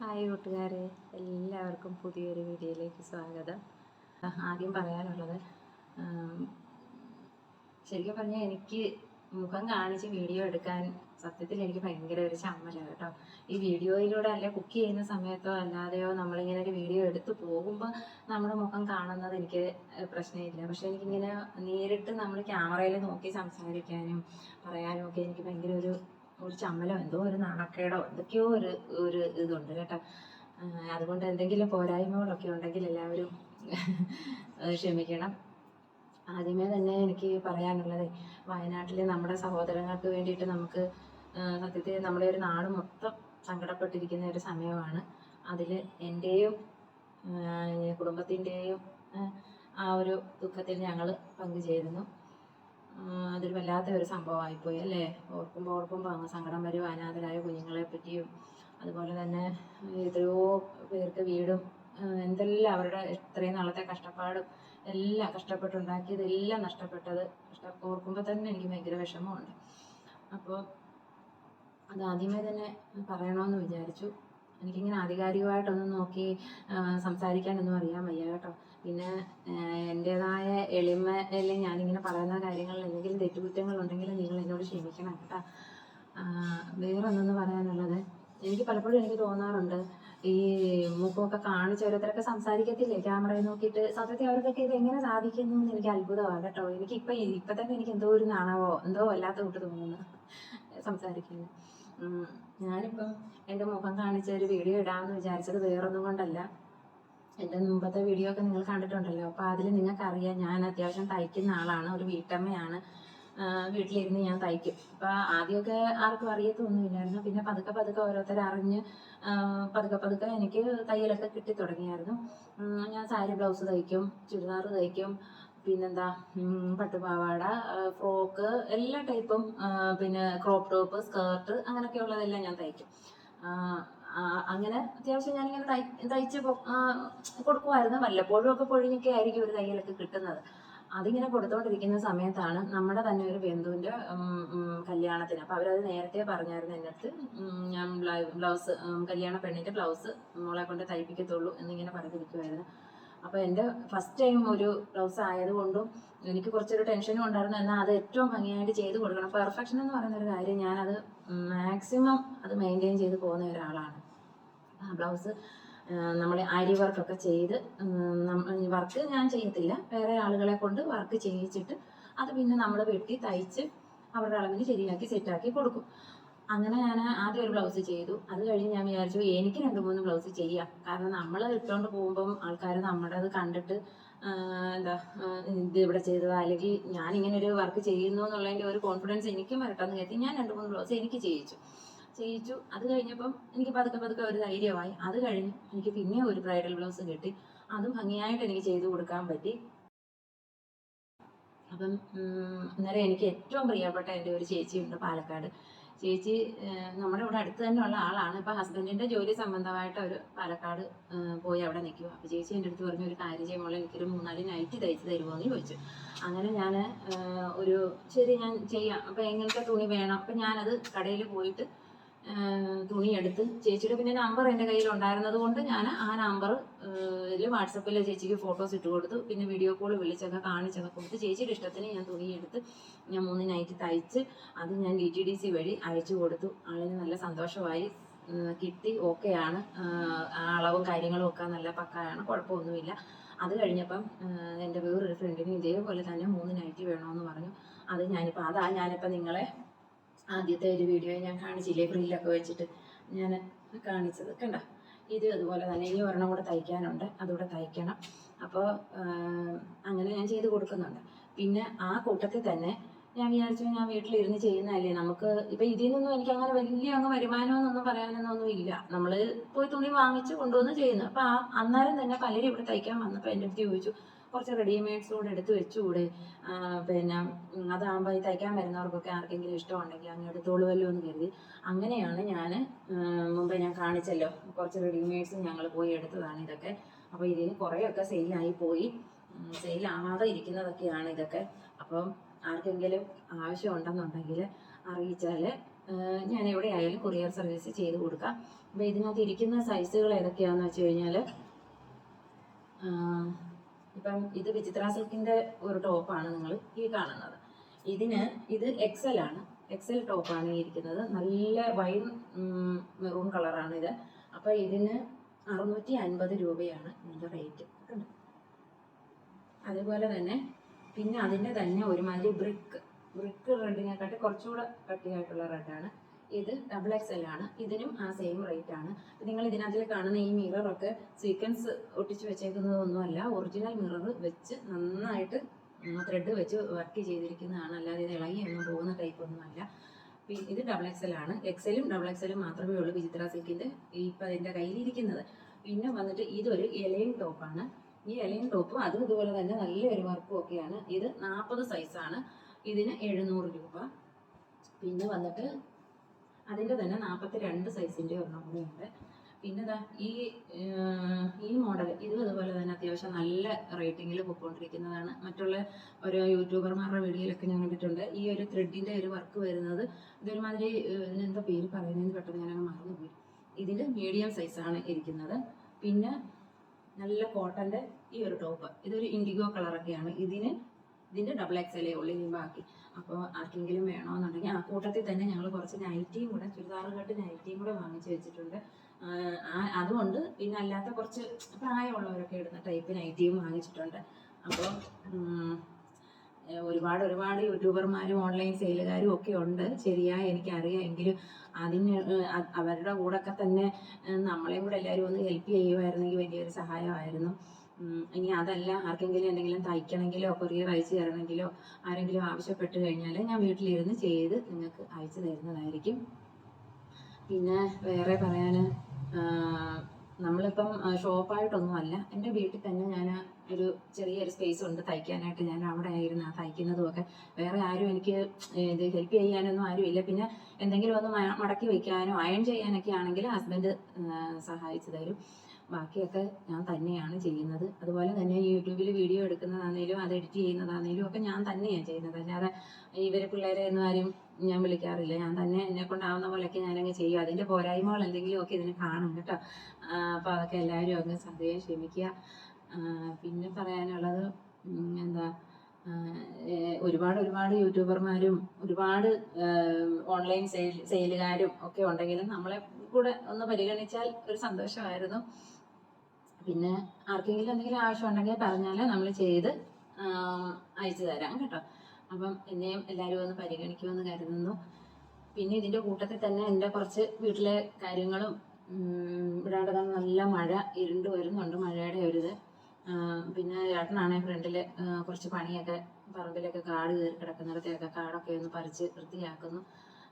Hi കൂട്ടുകാരെ, എല്ലാവർക്കും പുതിയൊരു വീഡിയോയിലേക്ക് സ്വാഗതം. ആദ്യം പറയാനുള്ളത്, ശരിക്കും പറഞ്ഞാൽ എനിക്ക് മുഖം കാണിച്ച് വീഡിയോ എടുക്കാൻ സത്യത്തിൽ എനിക്ക് ഭയങ്കര ഒരു ചമ്മലാണ് കേട്ടോ. ഈ വീഡിയോയിലൂടെ അല്ലെ കുക്ക് ചെയ്യുന്ന സമയത്തോ അല്ലാതെയോ നമ്മളിങ്ങനെ ഒരു വീഡിയോ എടുത്ത് പോകുമ്പോൾ നമ്മുടെ മുഖം കാണുന്നത് എനിക്ക് പ്രശ്നമില്ല. പക്ഷെ എനിക്കിങ്ങനെ നേരിട്ട് നമ്മൾ ക്യാമറയിൽ നോക്കി സംസാരിക്കാനും പറയാനും ഒക്കെ എനിക്ക് ഭയങ്കര ഒരു ചമ്മലോ എന്തോ ഒരു നാണക്കേടോ എന്തൊക്കെയോ ഒരു ഇതുണ്ട് കേട്ടോ. അതുകൊണ്ട് എന്തെങ്കിലും പോരായ്മകളൊക്കെ ഉണ്ടെങ്കിൽ എല്ലാവരും ക്ഷമിക്കണം. ആദ്യമേ തന്നെ എനിക്ക് പറയാനുള്ളത്, വയനാട്ടിലെ നമ്മുടെ സഹോദരങ്ങൾക്ക് വേണ്ടിയിട്ട് നമുക്ക് സത്യത്തിൽ നമ്മുടെ ഒരു നാട് മൊത്തം സങ്കടപ്പെട്ടിരിക്കുന്ന ഒരു സമയമാണ്. അതിൽ എൻ്റെയും കുടുംബത്തിൻ്റെയും ആ ഒരു ദുഃഖത്തിൽ ഞങ്ങൾ പങ്കുചേരുന്നു. അതൊരു വല്ലാത്ത ഒരു സംഭവമായിപ്പോയി അല്ലേ. ഓർക്കുമ്പോൾ അങ്ങ് സങ്കടം വരും. അനാഥരായ കുഞ്ഞുങ്ങളെ പറ്റിയും അതുപോലെ തന്നെ എത്രയോ പേർക്ക് വീടും എന്തെല്ലാം അവരുടെ ഇത്രയും നാളത്തെ കഷ്ടപ്പാടും എല്ലാം കഷ്ടപ്പെട്ടുണ്ടാക്കിയതെല്ലാം നഷ്ടപ്പെട്ടത് ഓർക്കുമ്പോൾ തന്നെ എനിക്ക് ഭയങ്കര വിഷമമുണ്ട്. അപ്പോൾ അത് ആദ്യമേ തന്നെ പറയണമെന്ന് വിചാരിച്ചു. എനിക്കിങ്ങനെ ആധികാരികമായിട്ടൊന്നും നോക്കി സംസാരിക്കാനൊന്നും അറിയാൻ വയ്യ കേട്ടോ. പിന്നെ എൻ്റേതായ എളിമയിൽ ഞാനിങ്ങനെ പറയുന്ന കാര്യങ്ങളിൽ എന്തെങ്കിലും തെറ്റുകുറ്റങ്ങളുണ്ടെങ്കിൽ നിങ്ങൾ എന്നോട് ക്ഷമിക്കണം കേട്ടോ. വേറൊന്നെന്ന് പറയാനുള്ളത്, എനിക്ക് പലപ്പോഴും എനിക്ക് തോന്നാറുണ്ട്, ഈ മുഖമൊക്കെ കാണിച്ച് ഓരോരുത്തരൊക്കെ സംസാരിക്കത്തില്ലേ ക്യാമറയിൽ നോക്കിയിട്ട്, സത്യത്തിൽ അവർക്കൊക്കെ ഇത് എങ്ങനെ സാധിക്കുന്നു എന്ന് എനിക്ക് അത്ഭുതമാണ് കേട്ടോ. ഇപ്പം തന്നെ എനിക്ക് എന്തോ ഒരു നാണവോ എന്തോ വല്ലാത്ത കൂട്ട് തോന്നുന്നു സംസാരിക്കുന്നത്. ഞാനിപ്പം എൻ്റെ മുഖം കാണിച്ച ഒരു വീഡിയോ ഇടാമെന്ന് വിചാരിച്ചത് വേറൊന്നും കൊണ്ടല്ല. എൻ്റെ മുമ്പത്തെ വീഡിയോ ഒക്കെ നിങ്ങൾ കണ്ടിട്ടുണ്ടല്ലോ. അപ്പോൾ അതിൽ നിങ്ങൾക്കറിയാം, ഞാൻ അത്യാവശ്യം തയ്ക്കുന്ന ആളാണ്, ഒരു വീട്ടമ്മയാണ്. വീട്ടിലിരുന്ന് ഞാൻ തയ്ക്കും. അപ്പോൾ ആദ്യമൊക്കെ ആർക്കും അറിയത്തൊന്നുമില്ലായിരുന്നു. പിന്നെ പതുക്കെ ഓരോരുത്തർ അറിഞ്ഞ് പതുക്കെ എനിക്ക് തയ്യലൊക്കെ കിട്ടി തുടങ്ങിയായിരുന്നു. ഞാൻ സാരി ബ്ലൗസ് തയ്ക്കും, ചുരിദാർ തയ്ക്കും, പിന്നെന്താ പട്ടുപാവാട, ഫ്രോക്ക്, എല്ലാ ടൈപ്പും, പിന്നെ ക്രോപ്പ് ടോപ്പ്, സ്കേർട്ട്, അങ്ങനെയൊക്കെ ഉള്ളതെല്ലാം ഞാൻ തയ്ക്കും. അങ്ങനെ അത്യാവശ്യം ഞാനിങ്ങനെ തയ്ച്ച് കൊടുക്കുമായിരുന്നു. വല്ലപ്പോഴും ഒക്കെ പൊഴിഞ്ഞൊക്കെ ആയിരിക്കും ഒരു തയ്യലൊക്കെ കിട്ടുന്നത്. അതിങ്ങനെ കൊടുത്തോണ്ടിരിക്കുന്ന സമയത്താണ് നമ്മുടെ തന്നെ ഒരു ബന്ധുവിൻ്റെ കല്യാണത്തിന്. അപ്പോൾ അവരത് നേരത്തെ പറഞ്ഞായിരുന്നു എൻ്റെ അടുത്ത്, ഞാൻ ബ്ലൗസ് കല്യാണ പെണ്ണിൻ്റെ ബ്ലൗസ് മോളെ കൊണ്ട് തയ്പ്പിക്കത്തുള്ളൂ എന്നിങ്ങനെ പറഞ്ഞിരിക്കുമായിരുന്നു. അപ്പോൾ എൻ്റെ ഫസ്റ്റ് ടൈം ഒരു ബ്ലൗസ് ആയതുകൊണ്ടും എനിക്ക് കുറച്ചൊരു ടെൻഷനും ഉണ്ടായിരുന്നു. എന്നാൽ അത് ഏറ്റവും ഭംഗിയായിട്ട് ചെയ്ത് കൊടുക്കണം. പെർഫെക്ഷൻ എന്ന് പറയുന്നൊരു കാര്യം ഞാനത് മാക്സിമം അത് മെയിൻറ്റെയിൻ ചെയ്ത് പോകുന്ന ഒരാളാണ്. ബ്ലൗസ് നമ്മൾ ആരി വർക്കൊക്കെ ചെയ്ത്, വർക്ക് ഞാൻ ചെയ്യത്തില്ല, വേറെ ആളുകളെ കൊണ്ട് വർക്ക് ചെയ്യിച്ചിട്ട് അത് പിന്നെ നമ്മൾ വെട്ടി തയ്ച്ച് അവരുടെ അളവിന് ശരിയാക്കി സെറ്റാക്കി കൊടുക്കും. അങ്ങനെ ഞാൻ ആദ്യം ഒരു ബ്ലൗസ് ചെയ്തു. അത് കഴിഞ്ഞ് ഞാൻ വിചാരിച്ചു എനിക്ക് 2-3 ബ്ലൗസ് ചെയ്യാം. കാരണം നമ്മൾ ഇട്ടുകൊണ്ട് പോകുമ്പം ആൾക്കാർ നമ്മുടെ അത് കണ്ടിട്ട് ഇത് ഇവിടെ ചെയ്തതാ, അല്ലെങ്കിൽ ഞാനിങ്ങനെ ഒരു വർക്ക് ചെയ്യുന്നു എന്നുള്ളതിൻ്റെ ഒരു കോൺഫിഡൻസ് എനിക്കും വരട്ടെന്ന് കരുതി ഞാൻ 2-3 ബ്ലൗസ് എനിക്ക് ചെയ്യിച്ചു. അത് കഴിഞ്ഞപ്പം എനിക്ക് പതുക്കെ ഒരു ധൈര്യമായി. അത് കഴിഞ്ഞ് എനിക്ക് പിന്നെ ഒരു ബ്രൈഡൽ ബ്ലൗസ് കിട്ടി. അതും ഭംഗിയായിട്ട് എനിക്ക് ചെയ്തു കൊടുക്കാൻ പറ്റി. അപ്പം അന്നേരം എനിക്ക് ഏറ്റവും പ്രിയപ്പെട്ട എൻ്റെ ഒരു ചേച്ചിയുണ്ട് പാലക്കാട്. ചേച്ചി നമ്മുടെ ഇവിടെ അടുത്ത് തന്നെ ഉള്ള ആളാണ്. ഇപ്പം ഹസ്ബൻഡിൻ്റെ ജോലി സംബന്ധമായിട്ട് അവർ പാലക്കാട് പോയി അവിടെ നിൽക്കുക. അപ്പോൾ ചേച്ചി എൻ്റെ അടുത്ത് പറഞ്ഞു, ഒരു കാര്യം ചെയ്യുമ്പോൾ എനിക്കൊരു 3-4 നൈറ്റി തയ്ച്ച് തരുമോ എന്ന് ചോദിച്ചു. അങ്ങനെ ഞാൻ ശരി ഞാൻ ചെയ്യാം, അപ്പോൾ എങ്ങനത്തെ തുണി വേണം. അപ്പം ഞാനത് കടയിൽ പോയിട്ട് തുണിയെടുത്ത്, ചേച്ചിയുടെ പിന്നെ നമ്പർ എൻ്റെ കയ്യിൽ ഉണ്ടായിരുന്നത് കൊണ്ട് ഞാൻ ആ നമ്പർ വാട്സപ്പിൽ ചേച്ചിക്ക് ഫോട്ടോസ് ഇട്ട് കൊടുത്തു. പിന്നെ വീഡിയോ കോൾ വിളിച്ചൊക്കെ കാണിച്ചൊക്കെ കൊടുത്ത് ചേച്ചിയുടെ ഇഷ്ടത്തിന് ഞാൻ തുണിയെടുത്ത് ഞാൻ 3 നൈറ്റ് തയ്ച്ച് അത് ഞാൻ DTDC വഴി അയച്ചു കൊടുത്തു. ആളിന് നല്ല സന്തോഷമായി, കിട്ടി, ഓക്കെയാണ്, അളവും കാര്യങ്ങളും ഒക്കെ നല്ല പക്കായാണ്, കുഴപ്പമൊന്നുമില്ല. അത് കഴിഞ്ഞപ്പം എൻ്റെ വേറൊരു ഫ്രണ്ടിന് ഇതേപോലെ തന്നെ 3 നൈറ്റി വേണമെന്ന് പറഞ്ഞു. അത് ഞാനിപ്പോൾ നിങ്ങളെ ആദ്യത്തെ ഒരു വീഡിയോ ഞാൻ കാണിച്ചില്ലേ, ഫ്രില്ലൊക്കെ വെച്ചിട്ട് ഞാൻ കാണിച്ചത് കണ്ട. ഇത് അതുപോലെ തന്നെ ഇനി ഒരെണ്ണം കൂടെ തയ്ക്കാനുണ്ട്, അതുകൂടെ തയ്ക്കണം. അപ്പോൾ അങ്ങനെ ഞാൻ ചെയ്ത് കൊടുക്കുന്നുണ്ട്. പിന്നെ ആ കൂട്ടത്തിൽ തന്നെ ഞാൻ വിചാരിച്ചു, ഞാൻ വീട്ടിലിരുന്ന് ചെയ്യുന്നതല്ലേ, നമുക്ക് ഇപ്പം ഇതിൽ നിന്നൊന്നും എനിക്ക് അങ്ങനെ വലിയ വരുമാനമെന്നൊന്നും പറയാനൊന്നും ഇല്ല. നമ്മൾ പോയി തുണി വാങ്ങിച്ച് കൊണ്ടുവന്ന് ചെയ്യുന്നു. അപ്പോൾ അന്നേരം തന്നെ പലരും ഇവിടെ തയ്ക്കാൻ വന്നപ്പോൾ എൻ്റെ അടുത്ത് ചോദിച്ചു, കുറച്ച് റെഡിമെയ്ഡ്സ് കൂടെ എടുത്ത് വെച്ചുകൂടെ, പിന്നെ അതാകുമ്പോൾ ഈ തയ്ക്കാൻ വരുന്നവർക്കൊക്കെ ആർക്കെങ്കിലും ഇഷ്ടമുണ്ടെങ്കിൽ അങ്ങ് എടുത്തോളുമല്ലോ എന്ന് കരുതി. അങ്ങനെയാണ് ഞാൻ മുമ്പേ ഞാൻ കാണിച്ചല്ലോ, കുറച്ച് റെഡിമെയ്ഡ്സും ഞങ്ങൾ പോയി എടുത്തതാണ് ഇതൊക്കെ. അപ്പോൾ ഇതിന് കുറേയൊക്കെ സെയിലായി പോയി, സെയിലാവാതെ ഇരിക്കുന്നതൊക്കെയാണ് ഇതൊക്കെ. അപ്പം ആർക്കെങ്കിലും ആവശ്യമുണ്ടെന്നുണ്ടെങ്കിൽ അറിയിച്ചാൽ ഞാൻ എവിടെ ആയാലും കൊറിയർ സർവീസ് ചെയ്ത് കൊടുക്കാം. അപ്പോൾ ഇതിനകത്ത് ഇരിക്കുന്ന സൈസുകൾ ഏതൊക്കെയാണെന്ന് വെച്ച് കഴിഞ്ഞാൽ, ഇപ്പം ഇത് വിചിത്ര സിൽക്കിൻ്റെ ഒരു ടോപ്പാണ് നിങ്ങൾ ഈ കാണുന്നത്. ഇത് എക്സൽ ആണ്, എക്സൽ ടോപ്പാണ് ഈ ഇരിക്കുന്നത്. നല്ല വൈൻ മെറൂൺ കളറാണ് ഇത്. അപ്പോൾ ഇതിന് 650 രൂപയാണ് ഇതിൻ്റെ റേറ്റ്. അതുപോലെ തന്നെ പിന്നെ അതിൻ്റെ തന്നെ ഒരുമാതിരി ബ്രിക്ക് റെഡിനെക്കാട്ടി കുറച്ചുകൂടെ കട്ടിയായിട്ടുള്ള റെഡാണ്. ഇത് XXL ആണ്. ഇതിനും ആ സെയിം റേറ്റ് ആണ്. നിങ്ങൾ ഇതിനകത്തിൽ കാണുന്ന ഈ മിററൊക്കെ സീക്വൻസ് ഒട്ടിച്ച് വെച്ചേക്കുന്നതൊന്നുമല്ല, ഒറിജിനൽ മിറർ വെച്ച് നന്നായിട്ട് ത്രെഡ് വെച്ച് വർക്ക് ചെയ്തിരിക്കുന്നതാണ്. അല്ലാതെ ഇത് ഇളകിയൊന്നും പോകുന്ന ടൈപ്പൊന്നുമല്ല. ഇത് XXL ആണ്. എക്സലും XXL മാത്രമേ ഉള്ളൂ വിചിത്ര സിൽക്കിൻ്റെ ഇപ്പം അതിൻ്റെ കയ്യിലിരിക്കുന്നത്. പിന്നെ വന്നിട്ട് ഇതൊരു എലൈൻ ടോപ്പാണ്. ഈ എലൈൻ ടോപ്പും അതും ഇതുപോലെ തന്നെ നല്ലൊരു വർക്കും ഒക്കെയാണ്. ഇത് 40 സൈസാണ്. ഇതിന് 700 രൂപ. പിന്നെ വന്നിട്ട് അതിൻ്റെ തന്നെ 42 സൈസിൻ്റെ ഒരെണ്ണം കൂടെ ഉണ്ട്. പിന്നെ ഈ മോഡൽ ഇതും അതുപോലെ തന്നെ അത്യാവശ്യം നല്ല റേറ്റിങ്ങിൽ പോയിക്കൊണ്ടിരിക്കുന്നതാണ്. മറ്റുള്ള ഒരു യൂട്യൂബർമാരുടെ വീഡിയോയിലൊക്കെ ഞാൻ കണ്ടിട്ടുണ്ട്. ഈ ഒരു ത്രെഡിൻ്റെ ഒരു വർക്ക് വരുന്നത് ഇതൊരുമാതിരി ഇതിനെന്താ പേര് പറയുന്നതെന്ന് പെട്ടെന്ന് ഞാനങ്ങ് മറന്നുപോയി. ഇതിൻ്റെ മീഡിയം സൈസാണ് ഇരിക്കുന്നത്. പിന്നെ നല്ല കോട്ടൻ്റെ ഈ ഒരു ടോപ്പ്, ഇതൊരു ഇൻഡിഗോ കളറൊക്കെയാണ്. ഇതിൻ്റെ XXL ഉള്ളൂ ഇനി ബാക്കി. അപ്പോൾ ആർക്കെങ്കിലും വേണമെന്നുണ്ടെങ്കിൽ ആ കൂട്ടത്തിൽ തന്നെ ഞങ്ങൾ കുറച്ച് നൈറ്റിയും കൂടെ, ചുരിദാർ കട്ട് നൈറ്റിയും കൂടെ വാങ്ങിച്ച് വെച്ചിട്ടുണ്ട്. അതുകൊണ്ട് പിന്നെ അല്ലാത്ത കുറച്ച് പ്രായമുള്ളവരൊക്കെ ഇടുന്ന ടൈപ്പ് നൈറ്റിയും വാങ്ങിച്ചിട്ടുണ്ട്. അപ്പോൾ ഒരുപാട് യൂട്യൂബർമാരും ഓൺലൈൻ സെയിലുകാരും ഒക്കെ ഉണ്ട്, ശരിയാ എനിക്കറിയാം. എങ്കിലും അവരുടെ കൂടെയൊക്കെ തന്നെ നമ്മളെയും കൂടെ എല്ലാവരും ഒന്ന് ഹെൽപ്പ് ചെയ്യുമായിരുന്നെങ്കിൽ വലിയൊരു സഹായമായിരുന്നു. ഇനി അതല്ല, ആർക്കെങ്കിലും എന്തെങ്കിലും തയ്ക്കണമെങ്കിലോ കൊറിയർ അയച്ചു തരണമെങ്കിലോ ആരെങ്കിലും ആവശ്യപ്പെട്ട് കഴിഞ്ഞാൽ ഞാൻ വീട്ടിലിരുന്ന് ചെയ്ത് നിങ്ങൾക്ക് അയച്ചു തരുന്നതായിരിക്കും. പിന്നെ വേറെ പറയാൻ, നമ്മളിപ്പം ഷോപ്പായിട്ടൊന്നുമല്ല, എൻ്റെ വീട്ടിൽ തന്നെ ഞാൻ ഒരു ചെറിയൊരു സ്പേസ് ഉണ്ട് തയ്ക്കാനായിട്ട്. ഞാൻ അവിടെ ആയിരുന്നു തയ്ക്കുന്നതുമൊക്കെ. വേറെ ആരും എനിക്ക് ഇത് ഹെൽപ്പ് ചെയ്യാനൊന്നും ആരുമില്ല. പിന്നെ എന്തെങ്കിലും ഒന്ന് മടക്കി വയ്ക്കാനോ അയൺ ചെയ്യാനൊക്കെ ആണെങ്കിൽ ഹസ്ബൻഡ് സഹായിച്ചു തരും. ബാക്കിയൊക്കെ ഞാൻ തന്നെയാണ് ചെയ്യുന്നത്. അതുപോലെ തന്നെ യൂട്യൂബിൽ വീഡിയോ എടുക്കുന്നതാണേലും അത് എഡിറ്റ് ചെയ്യുന്നതാണേലും ഒക്കെ ഞാൻ തന്നെയാണ് ചെയ്യുന്നത്. അല്ലാതെ പിള്ളേരെ ഒന്നും ആരും ഞാൻ വിളിക്കാറില്ല. ഞാൻ തന്നെ എന്നെ കൊണ്ടാവുന്ന പോലെയൊക്കെ ഞാനങ്ങ് ചെയ്യും. അതിൻ്റെ പോരായ്മകൾ എന്തെങ്കിലും ഒക്കെ ഇതിന് കാണും കേട്ടോ. അപ്പോൾ അതൊക്കെ എല്ലാവരും അങ്ങ് സദ്യയെ ക്ഷമിക്കുക. പിന്നെ പറയാനുള്ളത് ഒരുപാട് യൂട്യൂബർമാരും ഒരുപാട് ഓൺലൈൻ സെയിലുകാരും ഒക്കെ ഉണ്ടെങ്കിലും നമ്മളെ കൂടെ ഒന്ന് പരിഗണിച്ചാൽ ഒരു സന്തോഷമായിരുന്നു. പിന്നെ ആർക്കെങ്കിലും എന്തെങ്കിലും ആവശ്യം ഉണ്ടെങ്കിൽ പറഞ്ഞാൽ നമ്മൾ ചെയ്ത് അയച്ചു തരാം കേട്ടോ. അപ്പം എന്നെയും എല്ലാവരും ഒന്ന് പരിഗണിക്കുമെന്ന് കരുതുന്നു. പിന്നെ ഇതിൻ്റെ കൂട്ടത്തിൽ തന്നെ എൻ്റെ കുറച്ച് വീട്ടിലെ കാര്യങ്ങളും ഇവിടാണ്ട് നല്ല മഴ ഇരുണ്ട് വരുന്നുണ്ട്, മഴയുടെ ഒരിത്. പിന്നെ ചേട്ടനാണെങ്കിൽ ഫ്രണ്ടിൽ കുറച്ച് പണിയൊക്കെ പറമ്പിലൊക്കെ കാട് കയറി കിടക്കുന്നിടത്തെയൊക്കെ കാടൊക്കെ ഒന്ന് പറിച്ച് വൃത്തിയാക്കുന്നു.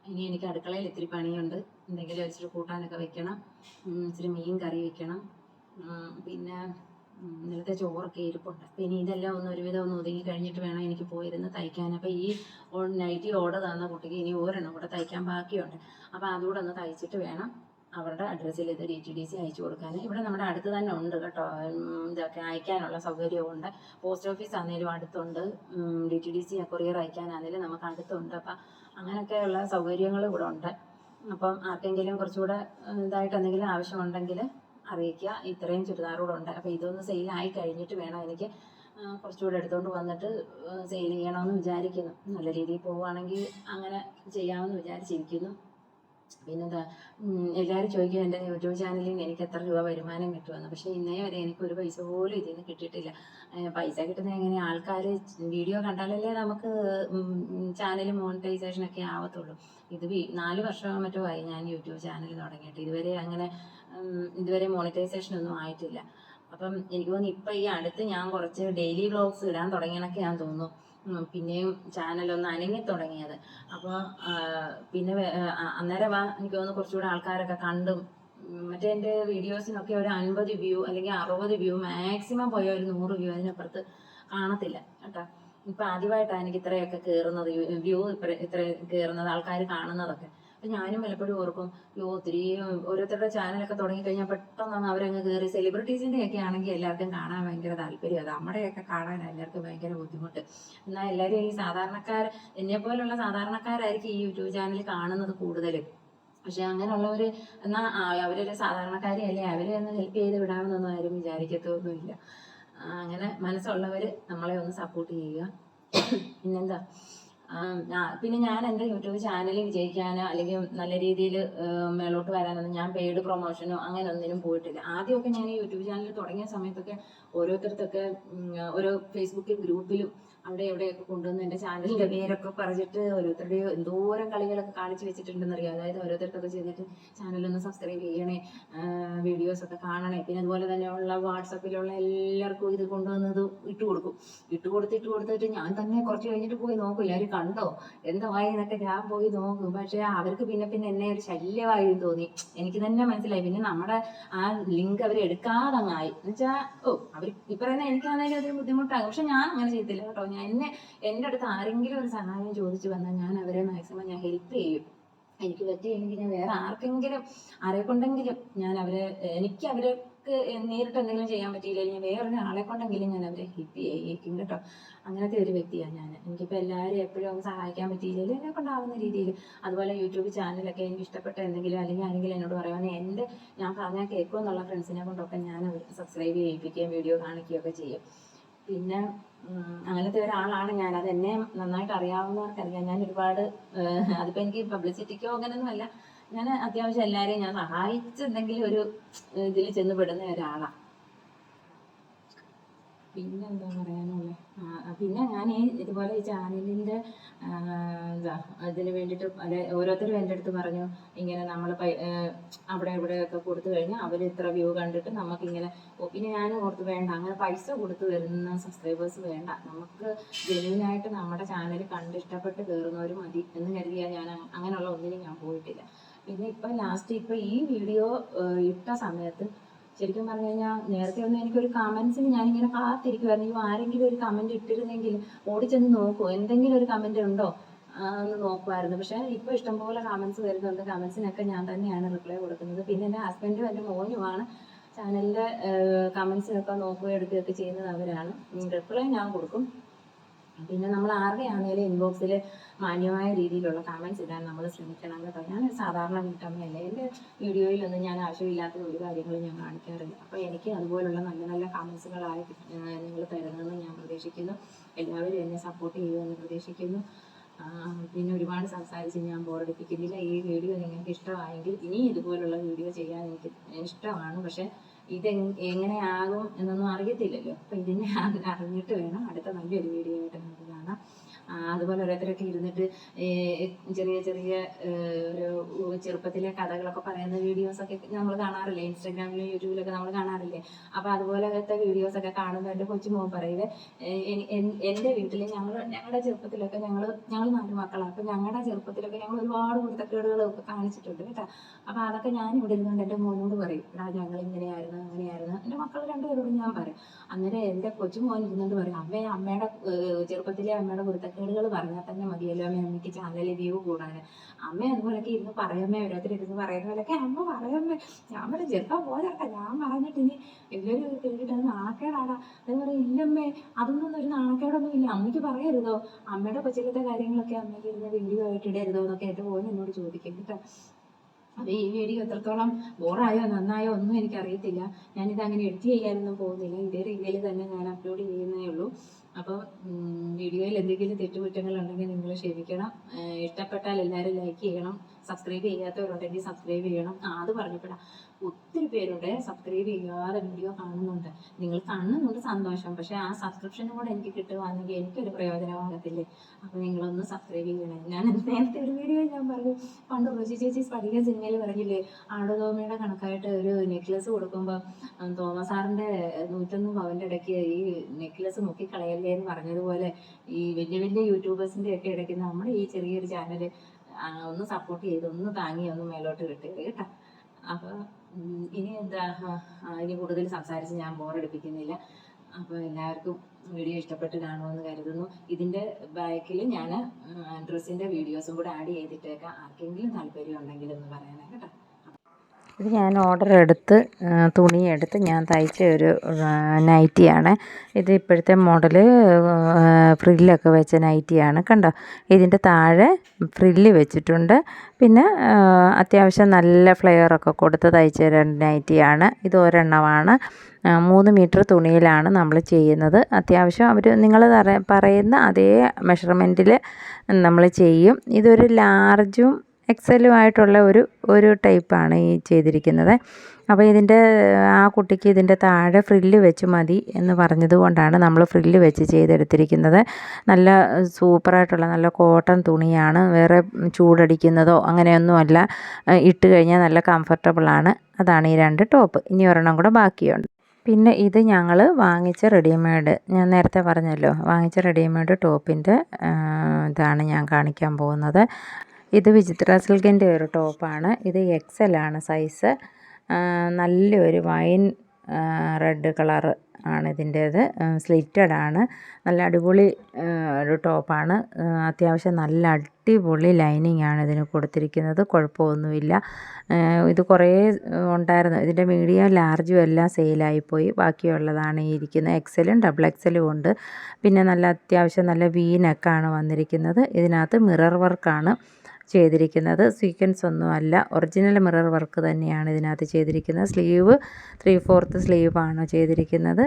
ഇനി എനിക്ക് അടുക്കളയിൽ ഇത്തിരി പണിയുണ്ട്. എന്തെങ്കിലും ഇച്ചിരി കൂട്ടാനൊക്കെ വെക്കണം, ഇച്ചിരി മീൻ കറി വെക്കണം. പിന്നെ ഇന്നലത്തെ ചോറൊക്കെ ഇരിപ്പുണ്ട്. പിന്നെ ഇതെല്ലാം ഒരുവിധം ഒന്ന് ഒതുങ്ങി കഴിഞ്ഞിട്ട് വേണം എനിക്ക് പോയിരുന്ന് തയ്ക്കാൻ. അപ്പോൾ ഈ നൈറ്റി ഓർഡർ തന്ന കുട്ടിക്ക് ഇനി ഒരെണ്ണം കൂടെ തയ്ക്കാൻ ബാക്കിയുണ്ട്. അപ്പോൾ അതുകൂടെ ഒന്ന് തയ്ച്ചിട്ട് വേണം അവരുടെ അഡ്രസ്സിൽ ഇത് DTDC അയച്ചു കൊടുക്കാൻ. ഇവിടെ നമ്മുടെ അടുത്ത് തന്നെ ഉണ്ട് കേട്ടോ, ഇതൊക്കെ അയക്കാനുള്ള സൗകര്യമുണ്ട്. പോസ്റ്റ് ഓഫീസ് ആണെങ്കിലും അടുത്തുണ്ട്, DTDC കൊറിയർ അയക്കാനാണെങ്കിലും നമുക്ക് അടുത്തുണ്ട്. അപ്പം അങ്ങനെയൊക്കെയുള്ള സൗകര്യങ്ങൾ ഇവിടെ ഉണ്ട്. അപ്പം ആർക്കെങ്കിലും കുറച്ചുകൂടെ ഇതായിട്ട് എന്തെങ്കിലും ആവശ്യമുണ്ടെങ്കിൽ അറിയിക്കുക. ഇത്രയും ചുരിദാറുകൂടെ ഉണ്ട്. അപ്പോൾ ഇതൊന്ന് സെയിലായി കഴിഞ്ഞിട്ട് വേണം എനിക്ക് കുറച്ചുകൂടെ എടുത്തുകൊണ്ട് വന്നിട്ട് സെയിൽ ചെയ്യണമെന്ന് വിചാരിക്കുന്നു. നല്ല രീതിയിൽ പോവുകയാണെങ്കിൽ അങ്ങനെ ചെയ്യാമെന്ന് വിചാരിച്ചിരിക്കുന്നു. പിന്നെന്താ, എല്ലാവരും ചോദിക്കും എൻ്റെ യൂട്യൂബ് ചാനലിൽ നിന്ന് എനിക്ക് എത്ര രൂപ വരുമാനം കിട്ടുമെന്ന്. പക്ഷേ ഇന്നേ വരെ എനിക്കൊരു പൈസ പോലും ഇതിൽ നിന്ന് കിട്ടിയിട്ടില്ല. പൈസ കിട്ടുന്നത് എങ്ങനെ? ആൾക്കാർ വീഡിയോ കണ്ടാലല്ലേ നമുക്ക് ചാനൽ മോണിറ്റൈസേഷനൊക്കെ ആവത്തുള്ളൂ. ഇത് 4 വർഷം മറ്റോ ആയി ഞാൻ യൂട്യൂബ് ചാനൽ തുടങ്ങിയിട്ട്. ഇതുവരെ മോണിറ്റൈസേഷനൊന്നും ആയിട്ടില്ല. അപ്പം എനിക്ക് തോന്നുന്നു ഇപ്പം ഈ അടുത്ത് ഞാൻ കുറച്ച് ഡെയിലി വ്ളോഗ്സ് ഇടാൻ തുടങ്ങിയണൊക്കെയാണെന്ന് തോന്നുന്നു പിന്നെയും ചാനലൊന്ന് അനങ്ങി തുടങ്ങിയത്. അപ്പോൾ പിന്നെ അന്നേരം എനിക്ക് തോന്നുന്നു കുറച്ചുകൂടെ ആൾക്കാരൊക്കെ കണ്ടും മറ്റേ എൻ്റെ വീഡിയോസിനൊക്കെ ഒരു 50 വ്യൂ അല്ലെങ്കിൽ 60 വ്യൂ, മാക്സിമം പോയ ഒരു 100 വ്യൂ, അതിനപ്പുറത്ത് കാണത്തില്ല കേട്ടോ. ഇപ്പം ആദ്യമായിട്ടാണ് എനിക്ക് ഇത്രയൊക്കെ കയറുന്നത്, വ്യൂ ഇത്ര കയറുന്നത്, ആൾക്കാർ കാണുന്നതൊക്കെ. അപ്പം ഞാനും പലപ്പോഴും ഓർക്കും, ഒത്തിരി ഓരോരുത്തരുടെ ചാനലൊക്കെ തുടങ്ങിക്കഴിഞ്ഞാൽ പെട്ടെന്ന് അവരങ്ങ് കയറി. സെലിബ്രിറ്റീസിൻ്റെ ഒക്കെ ആണെങ്കിൽ എല്ലാവർക്കും കാണാൻ ഭയങ്കര താല്പര്യമാണ്, നമ്മുടെയൊക്കെ കാണാൻ എല്ലാവർക്കും ഭയങ്കര ബുദ്ധിമുട്ട്. എന്നാൽ എല്ലാവരും ഈ എന്നെപ്പോലുള്ള സാധാരണക്കാരായിരിക്കും ഈ യൂട്യൂബ് ചാനൽ കാണുന്നത് കൂടുതൽ. പക്ഷെ അങ്ങനെയുള്ളവർ എന്നാൽ അവരൊരു സാധാരണക്കാരെയല്ലേ, അവരെ ഒന്ന് ഹെൽപ്പ് ചെയ്ത് വിടാമെന്നൊന്നും ആരും വിചാരിക്കത്തൊന്നുമില്ല. അങ്ങനെ മനസ്സുള്ളവർ നമ്മളെ ഒന്ന് സപ്പോർട്ട് ചെയ്യുക. പിന്നെന്താ, പിന്നെ ഞാൻ എൻ്റെ യൂട്യൂബ് ചാനൽ വിജയിക്കാനോ അല്ലെങ്കിൽ നല്ല രീതിയിൽ മേലോട്ട് വരാനൊന്നും ഞാൻ പെയ്ഡ് പ്രൊമോഷനോ അങ്ങനെ ഒന്നിനും പോയിട്ടില്ല. ആദ്യമൊക്കെ ഞാൻ യൂട്യൂബ് ചാനൽ തുടങ്ങിയ സമയത്തൊക്കെ ഓരോരുത്തർക്കൊക്കെ ഓരോ ഫേസ്ബുക്കിൽ ഗ്രൂപ്പിലും അവിടെ എവിടെയൊക്കെ കൊണ്ടുവന്ന് എൻ്റെ ചാനലിൻ്റെ പേരൊക്കെ പറഞ്ഞിട്ട് ഓരോരുത്തരുടെ എന്തോരം കളികളൊക്കെ കാണിച്ച് വെച്ചിട്ടുണ്ടെന്നറിയാം. അതായത് ഓരോരുത്തർക്കൊക്കെ ചെയ്തിട്ട് ചാനലൊന്ന് സബ്സ്ക്രൈബ് ചെയ്യണേ, വീഡിയോസൊക്കെ കാണണേ, പിന്നെ അതുപോലെ തന്നെയുള്ള വാട്സപ്പിലുള്ള എല്ലാവർക്കും ഇത് കൊണ്ടുവന്നത് ഇട്ട് കൊടുത്തിട്ട് ഞാൻ തന്നെ കുറച്ച് കഴിഞ്ഞിട്ട് പോയി നോക്കും, എല്ലാവരും കണ്ടോ എന്തായി എന്നൊക്കെ ഞാൻ പോയി നോക്കും. പക്ഷെ അവർക്ക് പിന്നെ എന്നെ ഒരു ശല്യമായി തോന്നി, എനിക്ക് തന്നെ മനസ്സിലായി. പിന്നെ നമ്മുടെ ആ ലിങ്ക് അവർ എടുക്കാതങ്ങായി എന്നുവെച്ചാൽ അവർ ഈ പറയുന്ന എനിക്കാണെങ്കിലും അതൊരു ബുദ്ധിമുട്ടാകും. പക്ഷെ ഞാൻ അങ്ങനെ ചെയ്തില്ല കേട്ടോ. എൻ്റെ അടുത്ത് ആരെങ്കിലും ഒരു സഹായം ചോദിച്ചു വന്നാൽ ഞാൻ അവരെ മാക്സിമം ഞാൻ ഹെൽപ്പ് ചെയ്യും. എനിക്ക് പറ്റിയില്ലെങ്കിൽ ഞാൻ വേറെ ആരെ കൊണ്ടെങ്കിലും ഞാൻ എനിക്ക് അവർക്ക് നേരിട്ട് എന്തെങ്കിലും ചെയ്യാൻ പറ്റിയില്ലെങ്കിൽ ഞാൻ വേറൊരാളെ കൊണ്ടെങ്കിലും ഞാൻ അവരെ ഹെൽപ്പ് ചെയ്യിക്കും കേട്ടോ. അങ്ങനത്തെ ഒരു വ്യക്തിയാണ് ഞാൻ. എനിക്കിപ്പോൾ എല്ലാവരും എപ്പോഴും ഒന്ന് സഹായിക്കാൻ പറ്റിയില്ലെങ്കിൽ എന്നെ കൊണ്ടാവുന്ന രീതിയിൽ. അതുപോലെ യൂട്യൂബ് ചാനലൊക്കെ എനിക്ക് ഇഷ്ടപ്പെട്ട എന്തെങ്കിലും അല്ലെങ്കിൽ ആരെങ്കിലും എന്നോട് പറയുവാണെങ്കിൽ ഞാൻ പറഞ്ഞാൽ കേൾക്കുമെന്നുള്ള ഫ്രണ്ട്സിനെ കൊണ്ടൊക്കെ ഞാൻ അവർക്ക് സബ്സ്ക്രൈബ് ചെയ്യിപ്പിക്കുകയും വീഡിയോ കാണിക്കുകയൊക്കെ ചെയ്യും. പിന്നെ അങ്ങനത്തെ ഒരാളാണ് ഞാൻ. അതെന്നെ നന്നായിട്ട് അറിയാവുന്നവർക്കറിയാം. ഞാൻ ഒരുപാട് അതിപ്പോൾ എനിക്ക് പബ്ലിസിറ്റിക്കോ അങ്ങനെയൊന്നും അല്ല, ഞാൻ അത്യാവശ്യം എല്ലാവരെയും ഞാൻ സഹായിച്ചെന്തെങ്കിലും ഒരു ഇതിൽ ചെന്ന് പെടുന്ന ഒരാളാണ്. പിന്നെന്താ പറയാനുള്ളത്, പിന്നെ ഞാൻ ഇതുപോലെ ഈ ചാനലിൻ്റെ ഇതിന് വേണ്ടിയിട്ട് ഓരോരുത്തരും എൻ്റെ അടുത്ത് പറഞ്ഞു, ഇങ്ങനെ നമ്മൾ അവിടെ ഇവിടെയൊക്കെ കൊടുത്തു കഴിഞ്ഞാൽ അവർ ഇത്ര വ്യൂ കണ്ടിട്ട് നമുക്കിങ്ങനെ. പിന്നെ ഞാൻ ഓർത്ത് വേണ്ട, അങ്ങനെ പൈസ കൊടുത്ത് വരുന്ന സബ്സ്ക്രൈബേഴ്സ് വേണ്ട, നമുക്ക് ജെന്യൂനായിട്ട് നമ്മുടെ ചാനൽ കണ്ടിഷ്ടപ്പെട്ട് കയറുന്നവർ മതി എന്ന് കരുതിയാൽ ഞാൻ അങ്ങനെയുള്ള ഒന്നിനും ഞാൻ പോയിട്ടില്ല. പിന്നെ ഇപ്പം ഈ വീഡിയോ ഇട്ട സമയത്ത് ശരിക്കും പറഞ്ഞു കഴിഞ്ഞാൽ നേരത്തെ ഒന്നും എനിക്കൊരു കമൻസിന് ഞാനിങ്ങനെ കാത്തിരിക്കുമായിരുന്നു, ആരെങ്കിലും ഒരു കമൻറ്റ് ഇട്ടിരുന്നെങ്കിൽ ഓടിച്ചെന്ന് നോക്കുമോ, എന്തെങ്കിലും ഒരു കമൻറ്റ് ഉണ്ടോ എന്ന് നോക്കുമായിരുന്നു. പക്ഷേ ഇപ്പോൾ ഇഷ്ടംപോലെ കമൻസ് വരുന്നുണ്ട്. കമൻസിനൊക്കെ ഞാൻ തന്നെയാണ് റിപ്ലൈ കൊടുക്കുന്നത്. പിന്നെ എൻ്റെ ഹസ്ബൻഡും എൻ്റെ മോനുമാണ് ചാനലിൻ്റെ കമൻസിനൊക്കെ നോക്കുകയും എടുക്കുകയൊക്കെ ചെയ്യുന്നത് അവരാണ്. റിപ്ലൈ ഞാൻ കൊടുക്കും. പിന്നെ നമ്മൾ ആരുടെയാണെങ്കിലും ഇൻബോക്സിൽ മാന്യമായ രീതിയിലുള്ള കമൻസ് ഇടാൻ നമ്മൾ ശ്രമിക്കണം കേട്ടോ. ഞാനൊരു സാധാരണ വീട്ടമ്മയല്ലേ, എൻ്റെ വീഡിയോയിലൊന്നും ഞാൻ ആവശ്യമില്ലാത്ത ഒരു കാര്യങ്ങളും ഞാൻ കാണിക്കാറില്ല. അപ്പോൾ എനിക്ക് അതുപോലുള്ള നല്ല നല്ല കമൻസുകളായി നിങ്ങൾ തരുന്നതെന്ന് ഞാൻ പ്രതീക്ഷിക്കുന്നു. എല്ലാവരും എന്നെ സപ്പോർട്ട് ചെയ്യുമെന്ന് പ്രതീക്ഷിക്കുന്നു. പിന്നെ ഒരുപാട് സംസാരിച്ച് ഞാൻ ബോറടിപ്പിക്കുന്നില്ല. ഈ വീഡിയോ നിങ്ങൾക്ക് ഇഷ്ടമായെങ്കിൽ ഇനി ഇതുപോലുള്ള വീഡിയോ ചെയ്യാൻ എനിക്ക് ഇഷ്ടമാണ്. പക്ഷേ എങ്ങനെയാകും എന്നൊന്നും അറിയത്തില്ലല്ലോ. അപ്പം ഇതിനെ അറിഞ്ഞിട്ട് വേണം അടുത്ത നല്ലൊരു വീഡിയോ ആയിട്ട് നമുക്ക് കാണാം. അതുപോലെ ഓരോരുത്തരൊക്കെ ഇരുന്നിട്ട് ചെറിയ ഒരു ചെറുപ്പത്തിലെ കഥകളൊക്കെ പറയുന്ന വീഡിയോസൊക്കെ നമ്മൾ കാണാറില്ലേ, ഇൻസ്റ്റാഗ്രാമിലും യൂട്യൂബിലൊക്കെ നമ്മൾ കാണാറില്ലേ. അപ്പോൾ അതുപോലത്തെ വീഡിയോസൊക്കെ കാണുമ്പോൾ എൻ്റെ കൊച്ചുമോൻ പറയുന്നത്, എൻ്റെ വീട്ടിൽ ഞങ്ങളുടെ ചെറുപ്പത്തിലൊക്കെ ഞങ്ങൾ 4 മക്കളാണ്. അപ്പോൾ ഞങ്ങളുടെ ചെറുപ്പത്തിലൊക്കെ ഞങ്ങൾ ഒരുപാട് കുരുത്തക്കേടുകളൊക്കെ കാണിച്ചിട്ടുണ്ട് കേട്ടോ. അപ്പോൾ അതൊക്കെ ഞാൻ ഇവിടെ ഇരുന്നുകൊണ്ട് എൻ്റെ മോനോട് പറയും, ഞങ്ങൾ ഇങ്ങനെയായിരുന്നു അങ്ങനെയായിരുന്നു. എൻ്റെ മക്കൾ 2 പേരോടും ഞാൻ പറയും. അന്നേരം എൻ്റെ കൊച്ചുമോൻ ഇരുന്നുകൊണ്ട് പറയും, അമ്മയുടെ ചെറുപ്പത്തിലെ അമ്മയുടെ കുരുത്തക്കേടുകൾ പറഞ്ഞാൽ തന്നെ മതിയല്ലോ അമ്മയ്ക്ക് ചാനലിൽ വ്യൂ കൂടാൻ. അമ്മ അതുപോലെയൊക്കെ ഇരുന്ന് പറയുമ്പേ ഓരോരുത്തരിരുന്ന് പറയുന്ന പോലെയൊക്കെ അമ്മ പറയുമ്പേ ഞാൻ പറയും, ചെറുപ്പം പോരാട്ടെ, ഞാൻ പറഞ്ഞിട്ട് ഇനി എല്ലാവരും കേട്ടിട്ട് അത് നാണക്കേടാടാ. അതേപോലെ ഇല്ലമ്മേ, അതൊന്നും ഒരു നാണക്കേടൊന്നും ഇല്ല, അമ്മയ്ക്ക് പറയരുതോ, അമ്മയുടെ കൊച്ചിലത്തെ കാര്യങ്ങളൊക്കെ അമ്മയ്ക്ക് ഇരുന്ന് വീഡിയോ ആയിട്ട് ഇടരുതോ എന്നൊക്കെ എൻ്റെ മോൻ എന്നോട് ചോദിക്കും കേട്ടോ. അപ്പോൾ ഈ വീഡിയോ എത്രത്തോളം ബോറായോ നന്നായോ ഒന്നും എനിക്കറിയത്തില്ല. ഞാനിത് അങ്ങനെ എഡിറ്റ് ചെയ്യാനൊന്നും പോകുന്നില്ല, ഇതേ രീതിയിൽ തന്നെ ഞാൻ അപ്ലോഡ് ചെയ്യുന്നേ ഉള്ളൂ. അപ്പോൾ വീഡിയോയിൽ എന്തെങ്കിലും തെറ്റുകുറ്റങ്ങളുണ്ടെങ്കിൽ നിങ്ങൾ ക്ഷമിക്കണം. ഇഷ്ടപ്പെട്ടാൽ എല്ലാവരും ലൈക്ക് ചെയ്യണം. സബ്സ്ക്രൈബ് ചെയ്യാത്തവരുണ്ടെങ്കിൽ സബ്സ്ക്രൈബ് ചെയ്യണം. അത് പറഞ്ഞപ്പോഴാണ് ഒത്തിരി പേരുടെ സബ്സ്ക്രൈബ് ചെയ്യാതെ വീഡിയോ കാണുന്നുണ്ട്. നിങ്ങൾ കാണുന്നുണ്ട്, സന്തോഷം. പക്ഷേ ആ സബ്സ്ക്രിപ്ഷനും കൂടെ എനിക്ക് കിട്ടുവാണെങ്കിൽ എനിക്കൊരു പ്രയോജനമാകത്തില്ലേ. അപ്പോൾ നിങ്ങളൊന്ന് സബ്സ്ക്രൈബ് ചെയ്യണേ. ഞാൻ നേരത്തെ ഒരു വീഡിയോ ഞാൻ പറഞ്ഞു, പണ്ട് റോജി ചേച്ചി സ്പടിക സിനിമയിൽ പറഞ്ഞില്ലേ, ആടുതോമയുടെ കണക്കായിട്ട് ഒരു നെക്ലസ് കൊടുക്കുമ്പോൾ തോമസ് സാറിൻ്റെ 101 പവൻ്റെ ഇടയ്ക്ക് ഈ നെക്ലസ് മുക്കിക്കളയല്ലേ എന്ന് പറഞ്ഞതുപോലെ ഈ വലിയ വലിയ യൂട്യൂബേഴ്സിൻ്റെ ഒക്കെ ഇടയ്ക്ക് നമ്മുടെ ഈ ചെറിയൊരു ചാനൽ ഒന്ന് സപ്പോർട്ട് ചെയ്ത് ഒന്ന് താങ്ങി ഒന്ന് മേലോട്ട് കിട്ടുക കേട്ടോ. അപ്പോൾ ഇനി കൂടുതൽ സംസാരിച്ച് ഞാൻ ബോറടിപ്പിക്കുന്നില്ല. അപ്പോൾ എല്ലാവർക്കും വീഡിയോ ഇഷ്ടപ്പെട്ട് കാണുമെന്ന് കരുതുന്നു. ഇതിൻ്റെ ബാക്കിൽ ഞാൻ ഡ്രസ്സിൻ്റെ വീഡിയോസും കൂടെ ആഡ് ചെയ്തിട്ടേക്കാം. ആർക്കെങ്കിലും താല്പര്യം ഉണ്ടെങ്കിൽ ഒന്ന് പറയണേ കേട്ടോ. ഇത് ഞാൻ ഓർഡർ എടുത്ത് തുണിയെടുത്ത് ഞാൻ തയ്ച്ച ഒരു നൈറ്റിയാണ്. ഇത് ഇപ്പോഴത്തെ മോഡല് ഫ്രില്ലൊക്കെ വെച്ച നൈറ്റിയാണ്. കണ്ടോ, ഇതിൻ്റെ താഴെ ഫ്രില്ല് വെച്ചിട്ടുണ്ട്. പിന്നെ അത്യാവശ്യം നല്ല ഫ്ലെയറൊക്കെ കൊടുത്ത് തയ്ച്ച രണ്ട് നൈറ്റിയാണ്. ഇത് ഒരെണ്ണമാണ്. 3 മീറ്റർ തുണിയിലാണ് നമ്മൾ ചെയ്യുന്നത്. അത്യാവശ്യം അവർ നിങ്ങൾ പറയുന്ന അതേ മെഷർമെൻറ്റിൽ നമ്മൾ ചെയ്യും. ഇതൊരു ലാർജും എക്സലുമായിട്ടുള്ള ഒരു ടൈപ്പാണ് ഈ ചെയ്തിരിക്കുന്നത്. അപ്പോൾ ഇതിൻ്റെ ആ കുട്ടിക്ക് ഇതിൻ്റെ താഴെ ഫ്രില്ല് വെച്ച് മതി എന്ന് പറഞ്ഞത് കൊണ്ടാണ് നമ്മൾ ഫ്രില്ല് വെച്ച് ചെയ്തെടുത്തിരിക്കുന്നത്. നല്ല സൂപ്പറായിട്ടുള്ള നല്ല കോട്ടൺ തുണിയാണ്. വേറെ ചൂടടിക്കുന്നതോ അങ്ങനെയൊന്നുമല്ല. ഇട്ട് കഴിഞ്ഞാൽ നല്ല കംഫർട്ടബിളാണ്. അതാണ് ഈ 2 ടോപ്പ്. ഇനി ഒരെണ്ണം കൂടെ ബാക്കിയുണ്ട്. പിന്നെ ഇത് ഞങ്ങൾ വാങ്ങിച്ച റെഡിമെയ്ഡ്, ഞാൻ നേരത്തെ പറഞ്ഞല്ലോ, വാങ്ങിച്ച റെഡിമെയ്ഡ് ടോപ്പിൻ്റെ ഇതാണ് ഞാൻ കാണിക്കാൻ പോകുന്നത്. ഇത് വിചിത്ര സിൽക്കിൻ്റെ ഒരു ടോപ്പാണ്. ഇത് XL സൈസ്. നല്ലൊരു വൈൻ റെഡ് കളറ് ആണ് ഇതിൻ്റേത്. സ്ലിറ്റഡ് ആണ്. നല്ല അടിപൊളി ഒരു ടോപ്പാണ്. അത്യാവശ്യം നല്ല അടിപൊളി ലൈനിങ് ആണ് ഇതിന് കൊടുത്തിരിക്കുന്നത്. കുഴപ്പമൊന്നുമില്ല. ഇത് കുറേ ഉണ്ടായിരുന്നു. ഇതിൻ്റെ മീഡിയം ലാർജും എല്ലാം സെയിലായിപ്പോയി. ബാക്കിയുള്ളതാണ് ഈ ഇരിക്കുന്നത്. XLും XXL ഉണ്ട്. പിന്നെ നല്ല അത്യാവശ്യം നല്ല വീനക്കാണ് വന്നിരിക്കുന്നത്. ഇതിനകത്ത് മിറർ വർക്കാണ് ചെയ്തിരിക്കുന്നത്. സീക്വൻസ് ഒന്നുമല്ല, ഒറിജിനൽ മിറർ വർക്ക് തന്നെയാണ് ഇതിനകത്ത് ചെയ്തിരിക്കുന്നത്. സ്ലീവ് 3/4 സ്ലീവാണ് ചെയ്തിരിക്കുന്നത്.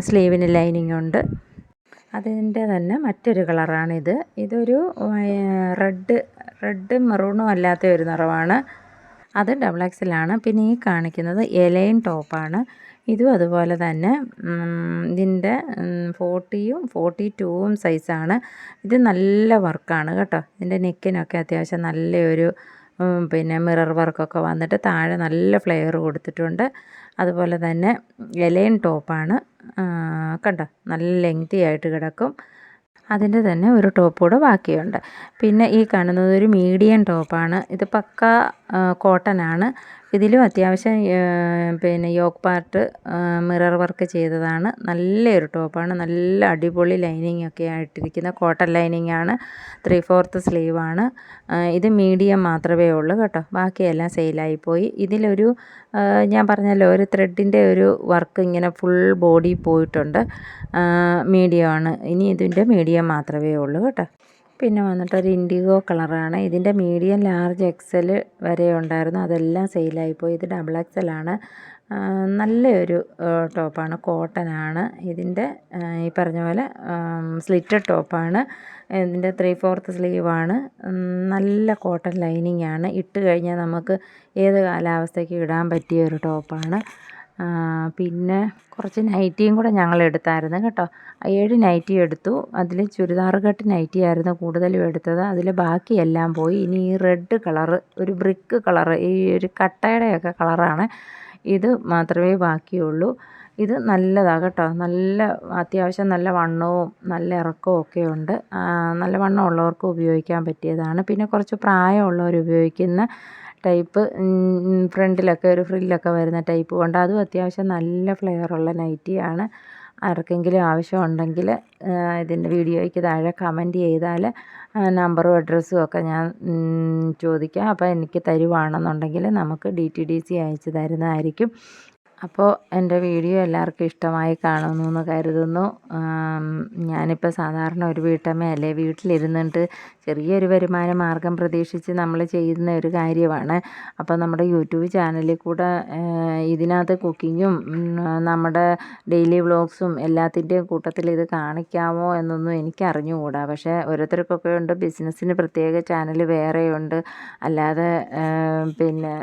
സ്ലീവിന് ലൈനിങ് ഉണ്ട്. അതിൻ്റെ തന്നെ മറ്റൊരു കളറാണിത്. ഇതൊരു റെഡ് മെറൂണും അല്ലാത്ത ഒരു നിറമാണ്. അത് XXL ആണ്. പിന്നെ ഈ കാണിക്കുന്നത് എലൈൻ ടോപ്പാണ്. ഇതും അതുപോലെ തന്നെ ഇതിൻ്റെ 40ഉം 42ഉം സൈസാണ്. ഇത് നല്ല വർക്കാണ് കേട്ടോ. ഇതിൻ്റെ നെക്കിനൊക്കെ അത്യാവശ്യം നല്ലൊരു പിന്നെ മിറർ വർക്കൊക്കെ വന്നിട്ട് താഴെ നല്ല ഫ്ലെയർ കൊടുത്തിട്ടുണ്ട്. അതുപോലെ തന്നെ എലൈൻ ടോപ്പാണ്. കണ്ടോ, നല്ല ലെങ്തി ആയിട്ട് കിടക്കും. അതിൻ്റെ തന്നെ ഒരു ടോപ്പ് കൂടെ ബാക്കിയുണ്ട്. പിന്നെ ഈ കാണുന്നത് ഒരു മീഡിയം ടോപ്പാണ്. ഇത് പക്ക കോട്ടനാണ്. ഇതിലും അത്യാവശ്യം പിന്നെ യോക്ക് പാർട്ട് മിറർ വർക്ക് ചെയ്തതാണ്. നല്ലൊരു ടോപ്പാണ്. നല്ല അടിപൊളി ലൈനിങ് ഒക്കെ ആയിട്ടിരിക്കുന്ന കോട്ടൺ ലൈനിങ് ആണ്. 3/4 സ്ലീവാണ്. ഇത് മീഡിയം മാത്രമേ ഉള്ളൂ കേട്ടോ. ബാക്കിയെല്ലാം സെയിലായിപ്പോയി. ഇതിലൊരു ഞാൻ പറഞ്ഞല്ലോ, ഒരു ത്രെഡിൻ്റെ ഒരു വർക്ക് ഇങ്ങനെ ഫുൾ ബോഡി പോയിട്ടുണ്ട്. മീഡിയമാണ്. ഇനി ഇതിൻ്റെ മീഡിയം മാത്രമേ ഉള്ളൂ കേട്ടോ. പിന്നെ വന്നിട്ടൊരു ഇൻഡിഗോ കളറാണ്. ഇതിൻ്റെ മീഡിയം ലാർജ് XL വരെ ഉണ്ടായിരുന്നു. അതെല്ലാം സെയിലായിപ്പോയി. ഇത് XXL ആണ്. നല്ലൊരു ടോപ്പാണ്. കോട്ടനാണ്. ഇതിൻ്റെ ഈ പറഞ്ഞ പോലെ സ്ലിറ്റഡ് ടോപ്പാണ്. ഇതിൻ്റെ 3/4 സ്ലീവാണ്. നല്ല കോട്ടൺ ലൈനിങ് ആണ്. ഇട്ട് കഴിഞ്ഞാൽ നമുക്ക് ഏത് കാലാവസ്ഥയ്ക്ക് ഇടാൻ പറ്റിയ ഒരു ടോപ്പാണ്. പിന്നെ കുറച്ച് നൈറ്റിയും കൂടെ ഞങ്ങൾ എടുത്തായിരുന്നു കേട്ടോ. 7 നൈറ്റി എടുത്തു. അതിൽ ചുരിദാർ കട്ട് നൈറ്റി ആയിരുന്നു കൂടുതലും എടുത്തത്. അതിൽ ബാക്കിയെല്ലാം പോയി. ഇനി ഈ റെഡ് കളറ്, ഒരു ബ്രിക്ക് കളറ്, ഈ ഒരു കട്ടയുടെയൊക്കെ കളറാണ്. ഇത് മാത്രമേ ബാക്കിയുള്ളൂ. ഇത് നല്ലതാണ് കേട്ടോ. നല്ല അത്യാവശ്യം നല്ല വണ്ണവും നല്ല ഇറക്കവും ഒക്കെ ഉണ്ട്. നല്ല വണ്ണമുള്ളവർക്ക് ഉപയോഗിക്കാൻ പറ്റിയതാണ്. പിന്നെ കുറച്ച് പ്രായമുള്ളവർ ഉപയോഗിക്കുന്ന ടൈപ്പ്, ഫ്രണ്ടിലൊക്കെ ഒരു ഫ്രില്ലൊക്കെ വരുന്ന ടൈപ്പ് കൊണ്ട് അതും അത്യാവശ്യം നല്ല ഫ്ലെയറുള്ള നൈറ്റിയാണ്. ആർക്കെങ്കിലും ആവശ്യമുണ്ടെങ്കിൽ ഇതിൻ്റെ വീഡിയോയ്ക്ക് താഴെ കമൻറ്റ് ചെയ്താൽ നമ്പറും അഡ്രസ്സും ഒക്കെ ഞാൻ ചോദിക്കാം. അപ്പോൾ എനിക്ക് തരുവാണെന്നുണ്ടെങ്കിൽ നമുക്ക് DTDC അയച്ചു തരുന്നതായിരിക്കും. അപ്പോൾ എൻ്റെ വീഡിയോ എല്ലാവർക്കും ഇഷ്ടമായി കാണുമെന്ന് കരുതുന്നു. ഞാനിപ്പോൾ സാധാരണ ഒരു വീട്ടമ്മയല്ലേ, വീട്ടിലിരുന്നിട്ട് ചെറിയൊരു വരുമാന മാർഗം പ്രതീക്ഷിച്ച് നമ്മൾ ചെയ്യുന്ന ഒരു കാര്യമാണ്. അപ്പോൾ നമ്മുടെ യൂട്യൂബ് ചാനലിൽ കൂടെ ഇതിനകത്ത് കുക്കിങ്ങും നമ്മുടെ ഡെയിലി വ്ളോഗ്സും എല്ലാത്തിൻ്റെയും കൂട്ടത്തിൽ ഇത് കാണിക്കാമോ എന്നൊന്നും എനിക്ക് അറിഞ്ഞുകൂടാ. പക്ഷേ ഓരോരുത്തർക്കൊക്കെ ഉണ്ട് ബിസിനസ്സിന് പ്രത്യേക ചാനൽ വേറെയുണ്ട്, അല്ലാതെ പിന്നെ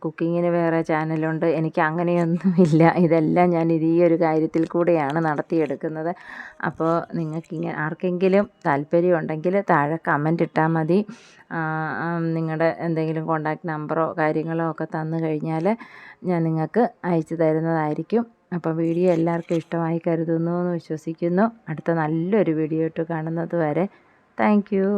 കുക്കിങ്ങിന് വേറെ ചാനലുണ്ട്. എനിക്ക് അങ്ങനെയൊന്നുമില്ല. ഇതെല്ലാം ഞാൻ ഈ ഒരു കാര്യത്തിൽ കൂടെയാണ് നടത്തിയെടുക്കുന്നത്. അപ്പോൾ നിങ്ങൾക്ക് ആർക്കെങ്കിലും താല്പര്യം ഉണ്ടെങ്കിൽ താഴെ കമൻ്റ് ഇട്ടാൽ മതി. നിങ്ങളുടെ എന്തെങ്കിലും കോൺടാക്റ്റ് നമ്പറോ കാര്യങ്ങളോ ഒക്കെ തന്നു കഴിഞ്ഞാൽ ഞാൻ നിങ്ങൾക്ക് അയച്ചു തരുന്നതായിരിക്കും. അപ്പോൾ വീഡിയോ എല്ലാവർക്കും ഇഷ്ടമായി കരുതുന്നു എന്ന് വിശ്വസിക്കുന്നു. അടുത്ത നല്ലൊരു വീഡിയോ ഇട്ട് കാണുന്നത് വരെ താങ്ക് യു.